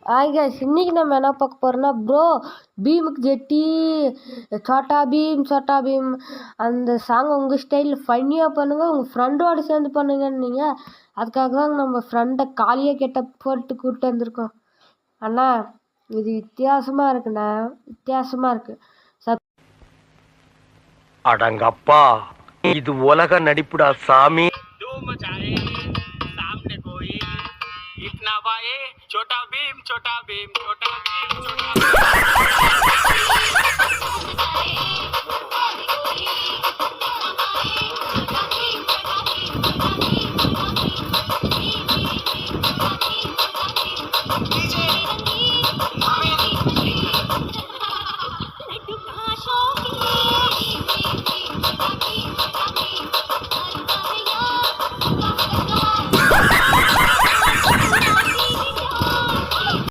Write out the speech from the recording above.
இன்னைக்கு நம்ம என்ன பார்க்க போறோம்னா ப்ரோ பீமுக்கு ஜெட்டி சோட்டா பீம் அந்த சாங் உங்கள் ஸ்டைலில் ஃபன்னியாக பண்ணுங்கள் உங்கள் ஃப்ரெண்டோடு சேர்ந்து பண்ணுங்கன்னீங்க. அதுக்காக தான் நம்ம ஃப்ரெண்டை காலியாக கெட்ட போட்டு கூப்பிட்டு வந்திருக்கோம். அண்ணா இது வித்தியாசமாக இருக்குண்ணா, வித்தியாசமாக இருக்கு. அடங்கப்பா இது உலக நடிப்புடா சாமி. इतना बाए छोटा भीम छोटा भीम छोटा भीम छोटा भीम